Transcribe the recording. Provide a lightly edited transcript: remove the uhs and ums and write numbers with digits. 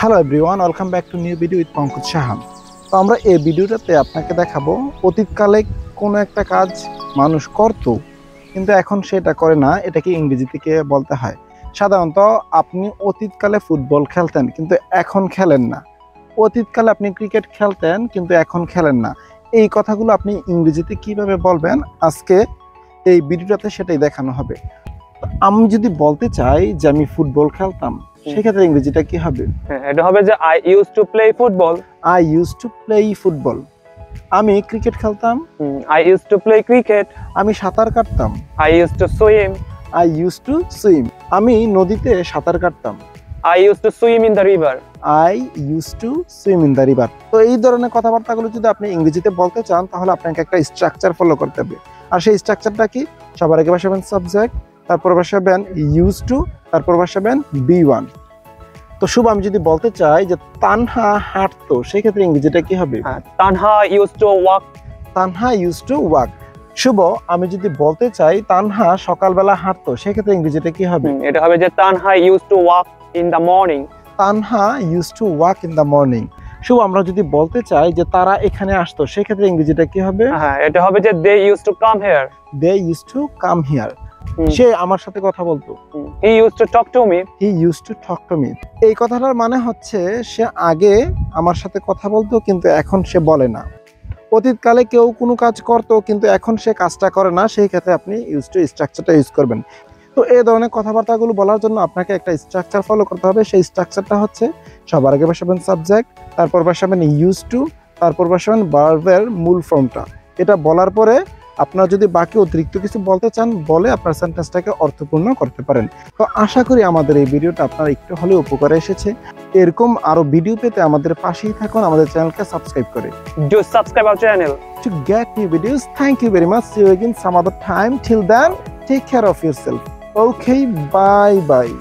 Hello everyone, welcome back to new video with Pankaj Saha. তো আমরা এই ভিডিওটাতে আপনাকে দেখাবো অতীতকালে কোনো একটা কাজ মানুষ করত কিন্তু এখন সেটা করে না, এটাকে ইংরেজি থেকে বলতে হয়। সাধারণত আপনি অতীতকালে ফুটবল খেলতেন কিন্তু এখন খেলেন না, অতীতকালে আপনি ক্রিকেট খেলতেন কিন্তু এখন খেলেন না। এই কথাগুলো আপনি ইংরেজিতে কিভাবে বলবেন আজকে এই ভিডিওটাতে সেটাই দেখানো হবে। আমি যদি বলতে চাই যে আমি ফুটবল খেলতাম, সেক্ষেত্রে ইংরেজিটা কি হবে? এটা হবে যে I used to play football. I used to play football. আমি ক্রিকেট খেলতাম। I used to play cricket. আমি সাঁতার কাটতাম। I used to swim. I used to swim. আমি নদীতে সাঁতার কাটতাম। I used to swim in the river. I used to swim in the river. তো এই ধরনের কথাবার্তাগুলো যদি আপনি ইংরেজিতে বলতে চান তাহলে আপনাকে একটা স্ট্রাকচার ফলো করতে হবে। আর সেই স্ট্রাকচারটা কি? সবার আগে বসাবেন সাবজেক্ট, তারপর বসাবেন used to, তারপর বসাবেন be1। তো শুভ, আমি যদি বলতে চাই যে তানহা হাঁটতো, সেই ক্ষেত্রে ইংরেজিটা কি হবে? Tanha used to walk. Tanha used to walk। শুভ, আমি যদি বলতে চাই তানহা সকালবেলা হাঁটতো, সেই ক্ষেত্রে ইংরেজিটা কি হবে? এটা হবে যে Tanha used to walk in the morning. Tanha used to walk in the morning। শুভ, আমরা যদি বলতে চাই যে তারা এখানে আসতো, সেই ক্ষেত্রে ইংরেজিটা কি হবে? এটা হবে যে they used to come here. They used to come here। সে আমার সাথে কথা বলতো। He used to talk to me. He used to talk to me। এই কথাটার মানে হচ্ছে সে আগে আমার সাথে কথা বলতো কিন্তু এখন সে বলে না। অতীতকালে কেউ কোনো কাজ করতো কিন্তু এখন সে কাজটা করে না, সেই ক্ষেত্রে আপনি used to স্ট্রাকচারটা ইউজ করবেন। তো এই ধরনের কথাবার্তাগুলো বলার জন্য আপনাকে একটা স্ট্রাকচার ফলো করতে হবে। সেই স্ট্রাকচারটা হচ্ছে সবার আগে বসাবেন সাবজেক্ট, তারপর বসাবেন used to, তারপর বসাবেন ভার্বের মূল ফর্মটা। এটা বলার পরে আপনারা যদি বাকি অতিরিক্ত কিছু বলতে চান বলে আপনার সেন্টেন্সটাকে অর্থপূর্ণ করতে পারেন। তো আশা করি আমাদের এই ভিডিওটা আপনার একটু হলেও উপকারে এসেছে। এরকম আরো ভিডিও পেতে আমাদের পাশেই থাকুন, আমাদের চ্যানেলকে সাবস্ক্রাইব করে। Do subscribe our channel to get new videos. Thank you very much. See you again some other time. Till then, take care of yourself. Okay, bye bye.